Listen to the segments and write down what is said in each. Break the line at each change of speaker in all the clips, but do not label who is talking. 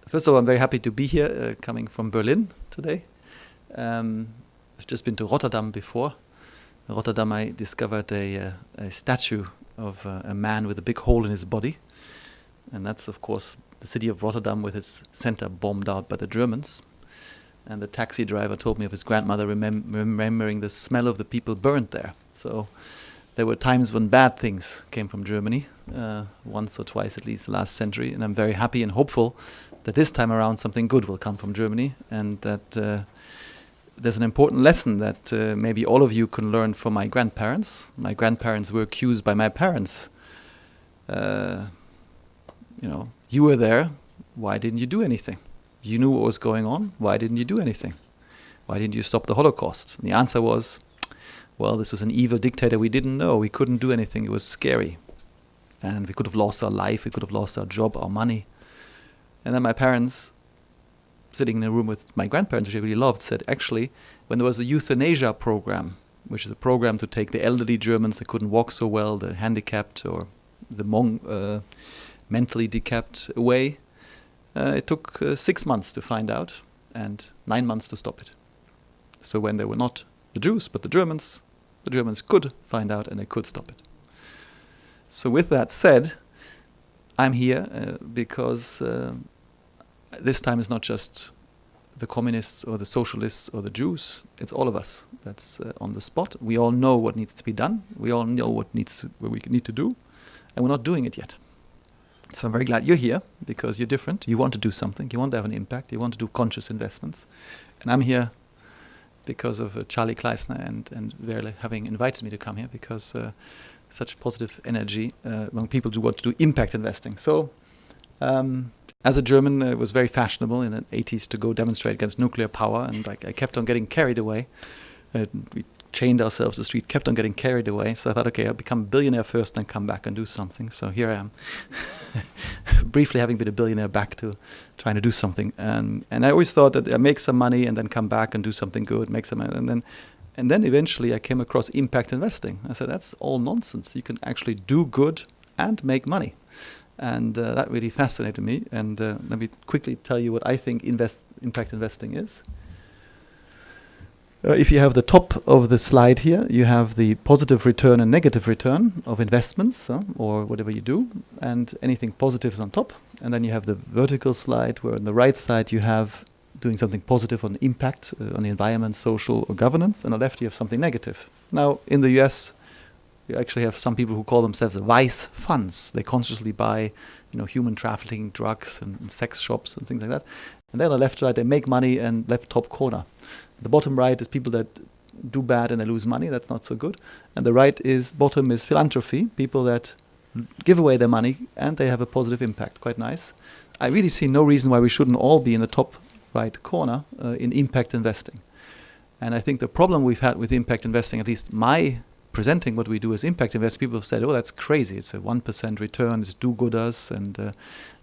First of all, I'm very happy to be here, coming from Berlin today. I've just been to Rotterdam before. In Rotterdam, I discovered a statue of a man with a big hole in his body. And that's, of course, the city of Rotterdam with its center bombed out by the Germans. And the taxi driver told me of his grandmother remembering the smell of the people burned there. So there were times when bad things came from Germany, once or twice at least last century. And I'm very happy and hopeful that this time around something good will come from Germany, and that there's an important lesson that maybe all of you can learn from my grandparents. My grandparents were accused by my parents. You were there, why didn't you do anything? You knew what was going on, why didn't you do anything? Why didn't you stop the Holocaust? And the answer was, well, this was an evil dictator we didn't know. We couldn't do anything. It was scary. And we could have lost our life, we could have lost our job, our money. And then my parents, sitting in a room with my grandparents, which I really loved, said, actually, when there was a euthanasia program, which is a program to take the elderly Germans that couldn't walk so well, the handicapped or the mentally decapped away, it took 6 months to find out and 9 months to stop it. So when they were not the Jews, but the Germans could find out and they could stop it. So with that said, I'm here because this time is not just the communists or the socialists or the Jews, it's all of us that's on the spot. We all know what needs to be done. We all know what we need to do, and we're not doing it yet. So I'm very glad you're here because you're different. You want to do something. You want to have an impact. You want to do conscious investments. And I'm here because of Charlie Kleisner and Verle having invited me to come here because such positive energy when people do want to do impact investing. So as a German, it was very fashionable in the 80s to go demonstrate against nuclear power. And I kept on getting carried away. We chained ourselves to the street, kept on getting carried away. So I thought, okay, I'll become a billionaire first, then come back and do something. So here I am, briefly having been a billionaire back to trying to do something. And I always thought that I make some money and then come back and do something good, make some money. And then eventually I came across impact investing. I said, that's all nonsense. You can actually do good and make money. And that really fascinated me. And let me quickly tell you what I think impact investing is. If you have the top of the slide here, you have the positive return and negative return of investments or whatever you do, and anything positive is on top. And then you have the vertical slide where on the right side you have doing something positive on the impact on the environment, social or governance. And on the left you have something negative. Now in the US, you actually have some people who call themselves vice funds. They consciously buy, human trafficking, drugs and sex shops and things like that. And then on the left side, they make money, and left top corner. The bottom right is people that do bad and they lose money. That's not so good. And the bottom is philanthropy, people that give away their money and they have a positive impact. Quite nice. I really see no reason why we shouldn't all be in the top right corner in impact investing. And I think the problem we've had with impact investing, at least my presenting what we do as impact investing, people have said, oh, that's crazy. It's a 1% return, it's do-gooders, and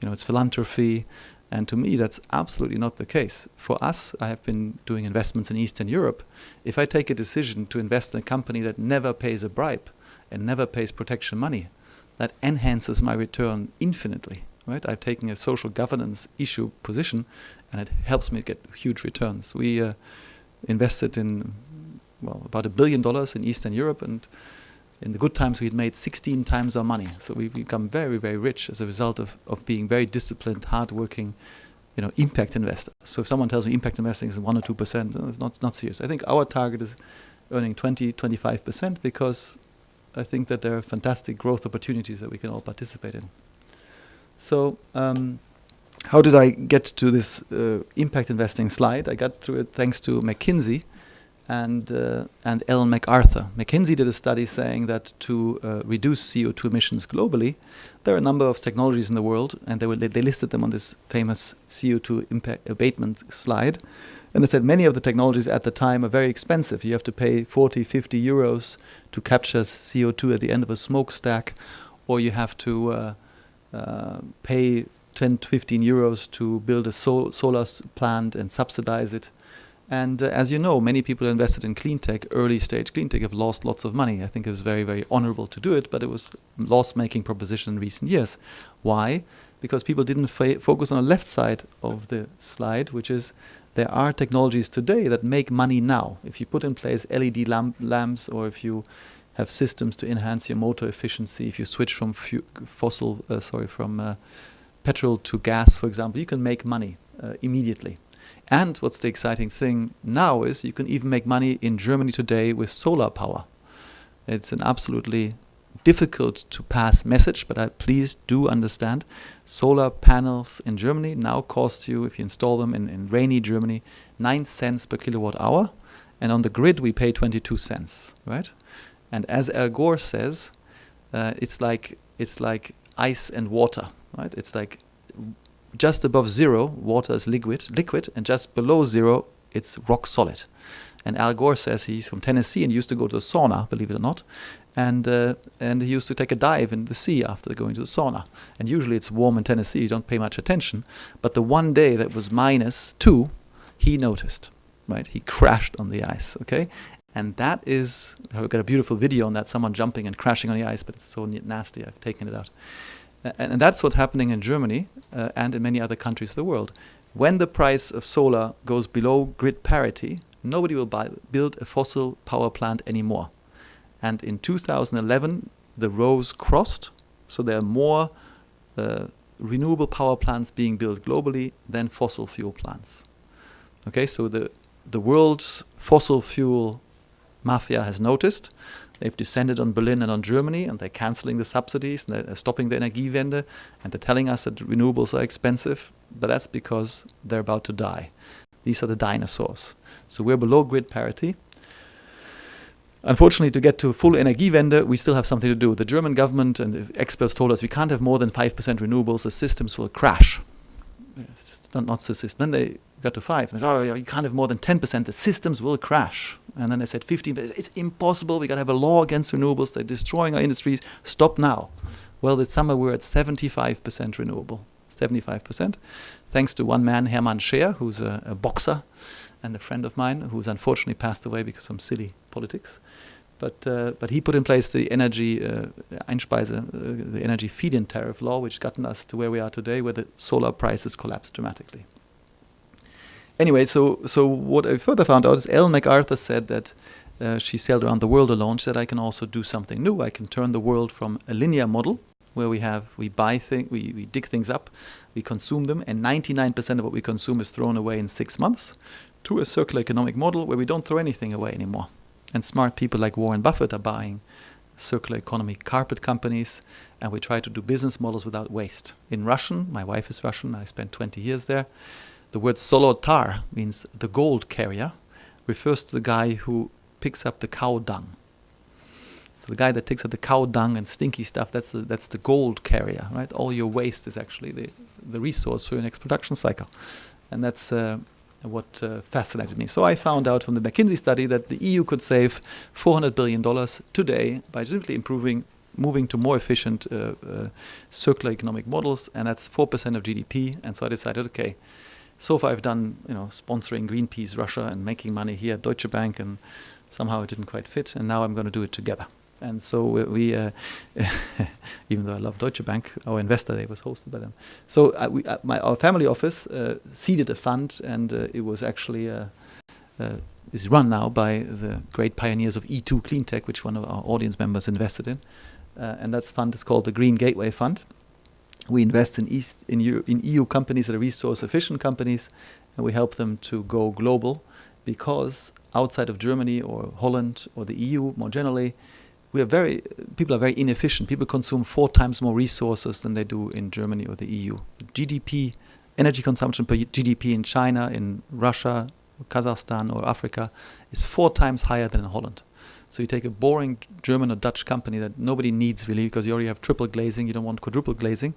it's philanthropy. And to me, that's absolutely not the case. For us, I have been doing investments in Eastern Europe. If I take a decision to invest in a company that never pays a bribe and never pays protection money, that enhances my return infinitely. Right? I've taken a social governance issue position, and it helps me get huge returns. We invested in about $1 billion in Eastern Europe, and in the good times, we had made 16 times our money. So we've become very, very rich as a result of being very disciplined, hardworking, impact investors. So if someone tells me impact investing is 1 or 2%, it's not serious. I think our target is earning 20, 25% because I think that there are fantastic growth opportunities that we can all participate in. So how did I get to this impact investing slide? I got through it thanks to McKinsey and Ellen MacArthur. McKinsey did a study saying that to reduce CO2 emissions globally, there are a number of technologies in the world, and they listed them on this famous CO2 impact abatement slide. And they said many of the technologies at the time are very expensive. You have to pay 40, 50 euros to capture CO2 at the end of a smokestack, or you have to pay 10 to 15 euros to build a solar plant and subsidize it. And as you know, many people invested in clean tech, early stage clean tech, have lost lots of money. I think it was very, very honorable to do it, but it was a loss-making proposition in recent years. Why? because people didn't focus on the left side of the slide, which is there are technologies today that make money now. If you put in place LED lamps, or if you have systems to enhance your motor efficiency, if you switch from petrol to gas, for example, you can make money immediately. And what's the exciting thing now is you can even make money in Germany today with solar power. It's an absolutely difficult to pass message, but please do understand, solar panels in Germany now cost you, if you install them in rainy Germany, 9 cents per kilowatt hour, and on the grid we pay 22 cents, right? And as Al Gore says, it's like ice and water, right? It's like just above zero, water is liquid, and just below zero, it's rock solid. And Al Gore says he's from Tennessee and used to go to a sauna, believe it or not, and he used to take a dive in the sea after going to the sauna. And usually it's warm in Tennessee, you don't pay much attention. But the one day that was -2, he noticed, right? He crashed on the ice, okay? And that is, I've got a beautiful video on that, someone jumping and crashing on the ice, but it's so nasty, I've taken it out. And that's what's happening in Germany and in many other countries of the world. When the price of solar goes below grid parity, nobody will build a fossil power plant anymore. And in 2011, the rows crossed, so there are more renewable power plants being built globally than fossil fuel plants. Okay, so the world's fossil fuel mafia has noticed. They've descended on Berlin and on Germany, and they're canceling the subsidies, and they're stopping the Energiewende, and they're telling us that renewables are expensive, but that's because they're about to die. These are the dinosaurs. So we're below grid parity. Unfortunately, to get to full Energiewende, we still have something to do. The German government and the experts told us we can't have more than 5% renewables, the systems will crash. It's just not the system. Then they got to 5. And they said, oh, you can't have more than 10%, the systems will crash. And then they said 15, but it's impossible, we got to have a law against renewables, they're destroying our industries, stop now. Well, this summer we're at 75% renewable, 75%. Thanks to one man, Hermann Scheer, who's a boxer and a friend of mine, who's unfortunately passed away because of some silly politics. But he put in place the energy the energy feed-in tariff law, which gotten us to where we are today, where the solar prices collapsed dramatically. Anyway, so what I further found out is Ellen MacArthur said that she sailed around the world alone. She said, I can also do something new. I can turn the world from a linear model where we buy things, we dig things up, we consume them, and 99% of what we consume is thrown away in 6 months, to a circular economic model where we don't throw anything away anymore. And smart people like Warren Buffett are buying circular economy carpet companies, and we try to do business models without waste. In Russian, my wife is Russian, I spent 20 years there. The word Solotar means the gold carrier, refers to the guy who picks up the cow dung. So the guy that takes up the cow dung and stinky stuff, that's the gold carrier, right? All your waste is actually the resource for your next production cycle. And that's what fascinated me. So I found out from the McKinsey study that the EU could save $400 billion today by simply moving to more efficient circular economic models, and that's 4% of GDP. And so I decided, okay, so far I've done, sponsoring Greenpeace Russia and making money here at Deutsche Bank, and somehow it didn't quite fit, and now I'm going to do it together. And so we even though I love Deutsche Bank, our investor day was hosted by them. So our family office seeded a fund, and it was actually is run now by the great pioneers of E2 Clean Tech, which one of our audience members invested in. And that fund is called the Green Gateway Fund. We invest in EU companies that are resource-efficient companies, and we help them to go global, because outside of Germany or Holland or the EU more generally, people are very inefficient. People consume 4 times more resources than they do in Germany or the EU. GDP, energy consumption per GDP in China, in Russia, Kazakhstan or Africa is 4 times higher than in Holland. So you take a boring German or Dutch company that nobody needs really, because you already have triple glazing, you don't want quadruple glazing.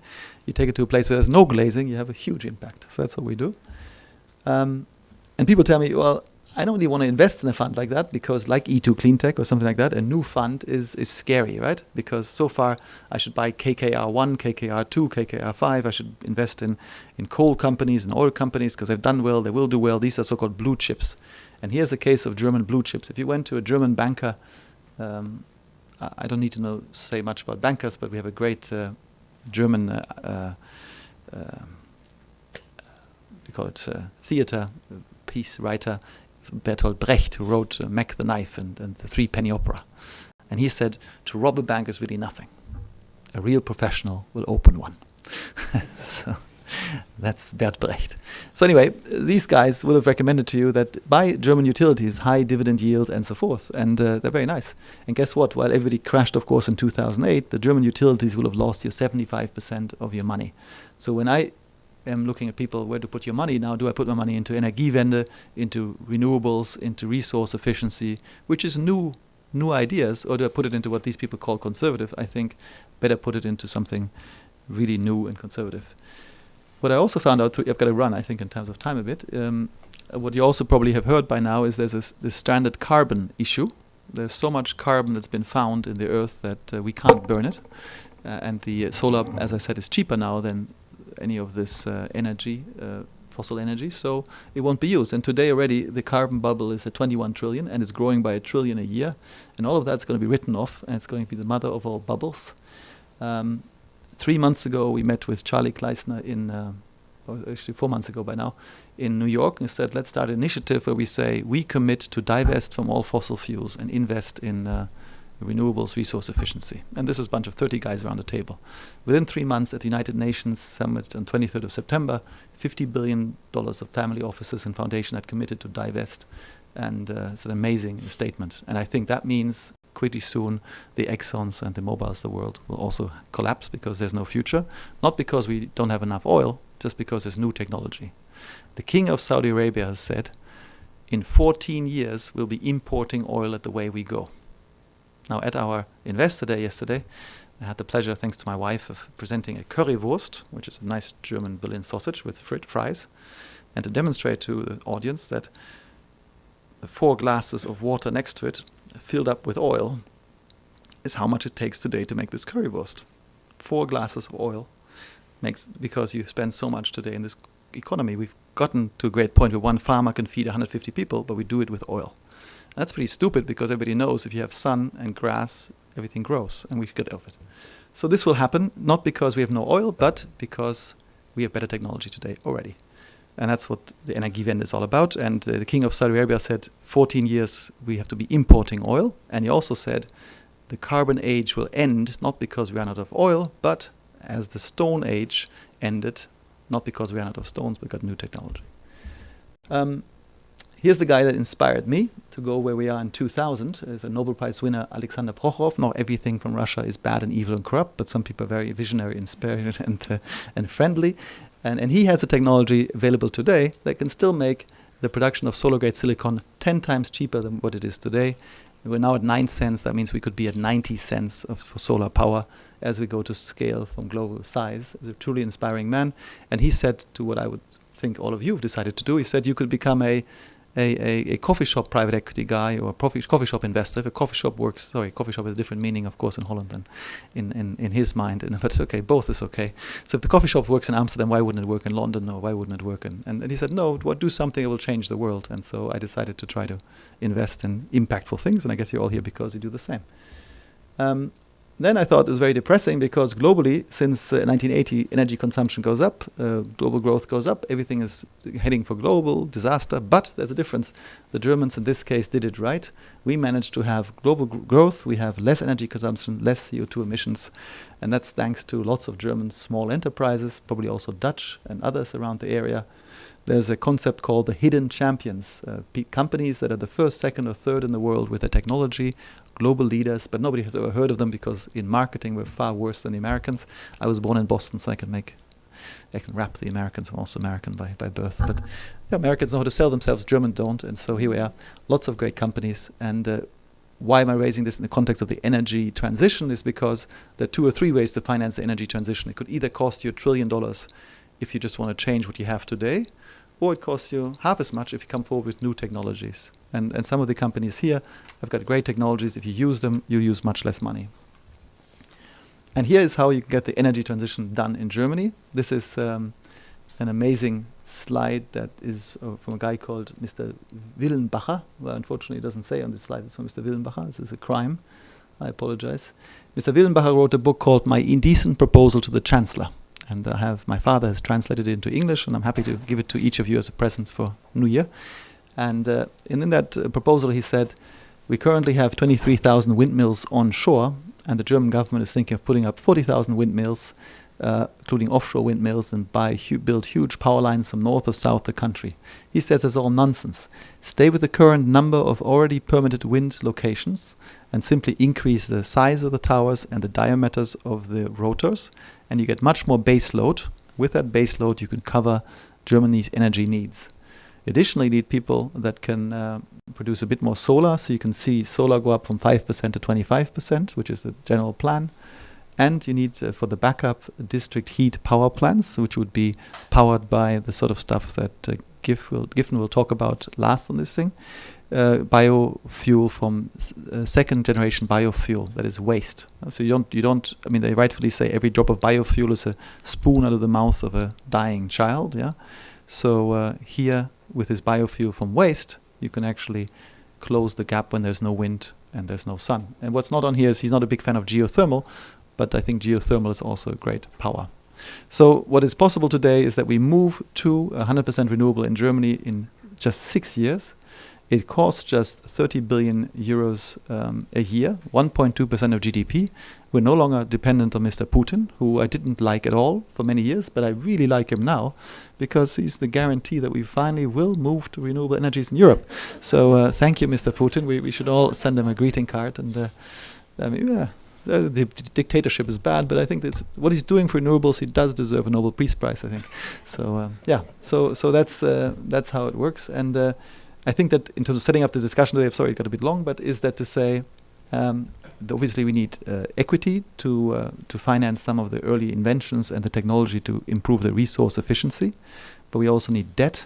You take it to a place where there's no glazing, you have a huge impact. So that's what we do. And people tell me, well, I don't really want to invest in a fund like that, because like E2 Clean Tech or something like that, a new fund is scary, right? Because so far I should buy KKR1, KKR2, KKR5. I should invest in coal companies and oil companies because they've done well, they will do well. These are so-called blue chips. And here's a case of German blue chips. If you went to a German banker, I don't need to say much about bankers, but we have a great German we call it theater piece writer, Bertolt Brecht, who wrote Mac the Knife and the Three-Penny Opera. And he said, to rob a bank is really nothing. A real professional will open one. So that's Bert Brecht. So anyway, these guys will have recommended to you that buy German utilities, high dividend yield and so forth. And they're very nice. And guess what? While everybody crashed, of course, in 2008, the German utilities will have lost you 75% of your money. So when I am looking at people, where to put your money now, do I put my money into Energiewende, into renewables, into resource efficiency, which is new ideas, or do I put it into what these people call conservative? I think better put it into something really new and conservative. What I also found out, I've got to run, I think, in terms of time a bit. What you also probably have heard by now is there's this stranded carbon issue. There's so much carbon that's been found in the earth that we can't burn it. And the solar, as I said, is cheaper now than any of this energy, fossil energy, so it won't be used. And today already the carbon bubble is at 21 trillion and it's growing by 1 trillion a year. And all of that's going to be written off and it's going to be the mother of all bubbles. 3 months ago we met with Charlie Kleisner actually 4 months ago by now, in New York, and said, let's start an initiative where we say we commit to divest from all fossil fuels and invest in renewables, resource efficiency. And this was a bunch of 30 guys around the table. Within 3 months at the United Nations Summit on 23rd of September, $50 billion of family offices and foundation had committed to divest. And it's an amazing statement. And I think that means pretty soon the Exxons and the Mobiles of the world will also collapse because there's no future. Not because we don't have enough oil, just because there's new technology. The King of Saudi Arabia has said, in 14 years we'll be importing oil at the way we go. Now, at our Investor Day yesterday, I had the pleasure, thanks to my wife, of presenting a currywurst, which is a nice German Berlin sausage with fries, and to demonstrate to the audience that the 4 glasses of water next to it, filled up with oil, is how much it takes today to make this currywurst. 4 glasses of oil makes, because you spend so much today in this economy. We've gotten to a great point where one farmer can feed 150 people, but we do it with oil. That's pretty stupid because everybody knows if you have sun and grass, everything grows, and we should get over it. So this will happen, not because we have no oil, but because we have better technology today already. And that's what the Energiewende is all about. And the King of Saudi Arabia said 14 years we have to be importing oil. And he also said the carbon age will end, not because we ran out of oil, but as the stone age ended, not because we ran out of stones, but got new technology. Here's the guy that inspired me to go where we are in 2000. Is a Nobel Prize winner, Alexander Prokhorov. Not everything from Russia is bad and evil and corrupt, but some people are very visionary, inspiring, and friendly. And he has a technology available today that can still make the production of solar-grade silicon 10 times cheaper than what it is today. We're now at 9 cents. That means we could be at 90 cents for solar power as we go to scale from global size. He's a truly inspiring man. And he said to what I would think all of you have decided to do, he said you could become a coffee shop private equity guy or a coffee shop investor. If a coffee shop works, coffee shop has a different meaning, of course, in Holland than in his mind. But it's okay, both is okay. So if the coffee shop works in Amsterdam, why wouldn't it work in London, or why wouldn't it work in... And he said, no, do something that will change the world. And so I decided to try to invest in impactful things, and I guess you're all here because you do the same. Then I thought it was very depressing because globally, since 1980, energy consumption goes up, global growth goes up, everything is heading for global disaster, but there's a difference. The Germans in this case did it right. We managed to have global growth, we have less energy consumption, less CO2 emissions, and that's thanks to lots of German small enterprises, probably also Dutch and others around the area. There's a concept called the hidden champions, companies that are the first, second, or third in the world with their technology, global leaders, but nobody had ever heard of them because in marketing we're far worse than the Americans. I was born in Boston, so I can rap the Americans. I'm also American by birth. But Americans know how to sell themselves, Germans don't, and so here we are. Lots of great companies. And why am I raising this in the context of the energy transition is because there are 2 or 3 ways to finance the energy transition. It could either cost you $1 trillion if you just want to change what you have today, or it costs you half as much if you come forward with new technologies. And some of the companies here have got great technologies. If you use them, you use much less money. And here is how you get the energy transition done in Germany. This is an amazing slide that is from a guy called Mr. Willenbacher. Well, unfortunately, it doesn't say on this slide it's from Mr. Willenbacher. This is a crime. I apologize. Mr. Willenbacher wrote a book called My Indecent Proposal to the Chancellor. And my father has translated it into English, and I'm happy to give it to each of you as a present for New Year. And in that proposal, he said, we currently have 23,000 windmills onshore, and the German government is thinking of putting up 40,000 windmills, including offshore windmills, and build huge power lines from north or south the country. He says it's all nonsense. Stay with the current number of already permitted wind locations and simply increase the size of the towers and the diameters of the rotors, and you get much more base load. With that base load, you can cover Germany's energy needs. Additionally, you need people that can produce a bit more solar, so you can see solar go up from 5% to 25%, which is the general plan. And you need, for the backup, district heat power plants, which would be powered by the sort of stuff that Giffen will talk about last on this thing. Biofuel from second generation biofuel, that is waste. So you don't. I mean, they rightfully say every drop of biofuel is a spoon out of the mouth of a dying child. Yeah. So here, with this biofuel from waste, you can actually close the gap when there's no wind and there's no sun. And what's not on here is he's not a big fan of geothermal, but I think geothermal is also a great power. So what is possible today is that we move to 100% renewable in Germany in just 6 years. It costs just 30 billion euros a year, 1.2% of GDP. We're no longer dependent on Mr. Putin, who I didn't like at all for many years, but I really like him now because he's the guarantee that we finally will move to renewable energies in Europe. So thank you, Mr. Putin. We should all send him a greeting card. And the dictatorship is bad, but I think that's what he's doing for renewables. He does deserve a Nobel Peace Prize, I think. So so that's how it works. And I think that in terms of setting up the discussion today, I'm sorry it got a bit long, but is that to say, obviously we need equity to finance some of the early inventions and the technology to improve the resource efficiency, but we also need debt.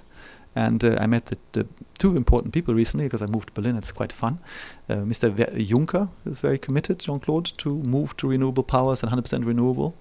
And I met the two important people recently because I moved to Berlin. It's quite fun. Mr. Juncker is very committed, Jean-Claude, to move to renewable powers and 100% renewable.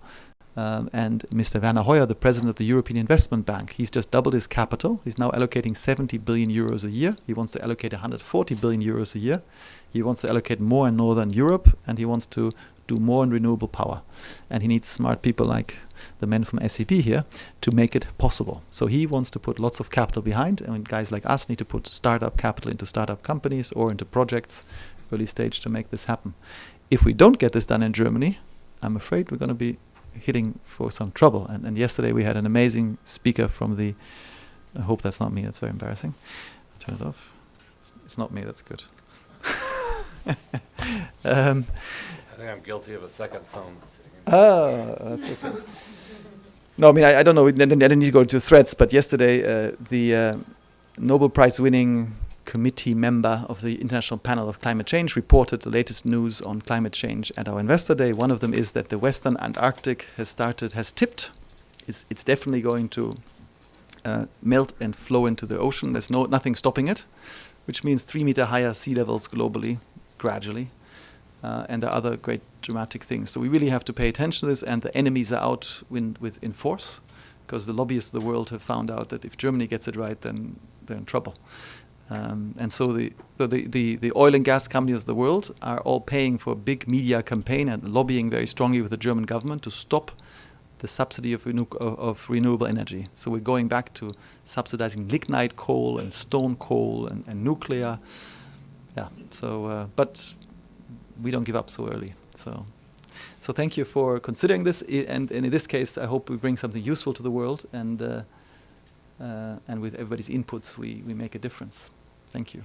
And Mr. Werner Hoyer, the president of the European Investment Bank, he's just doubled his capital. He's now allocating 70 billion euros a year. He wants to allocate 140 billion euros a year. He wants to allocate more in Northern Europe, and he wants to do more in renewable power. And he needs smart people like the men from SAP here to make it possible. So he wants to put lots of capital behind, and guys like us need to put startup capital into startup companies or into projects, early stage, to make this happen. If we don't get this done in Germany, I'm afraid we're going to be hitting for some trouble. And yesterday we had an amazing speaker from the, I hope that's not me, that's very embarrassing. I'll turn it off. It's not me, that's good.
I think I'm guilty of a second phone.
Oh, that's okay. No, I mean, I don't know, I didn't need to go into threats, but yesterday the Nobel Prize winning committee member of the International Panel of Climate Change reported the latest news on climate change at our Investor Day. One of them is that the Western Antarctic has tipped. It's definitely going to melt and flow into the ocean. There's nothing stopping it, which means 3 meter higher sea levels globally, gradually. And there are other great dramatic things. So we really have to pay attention to this, and the enemies are out in force, because the lobbyists of the world have found out that if Germany gets it right, then they're in trouble. And so the oil and gas companies of the world are all paying for a big media campaign and lobbying very strongly with the German government to stop the subsidy of renewable energy. So we're going back to subsidizing lignite coal and stone coal and nuclear. Yeah. So, but we don't give up so early. So thank you for considering this. And in this case, I hope we bring something useful to the world. And with everybody's inputs, we make a difference. Thank you.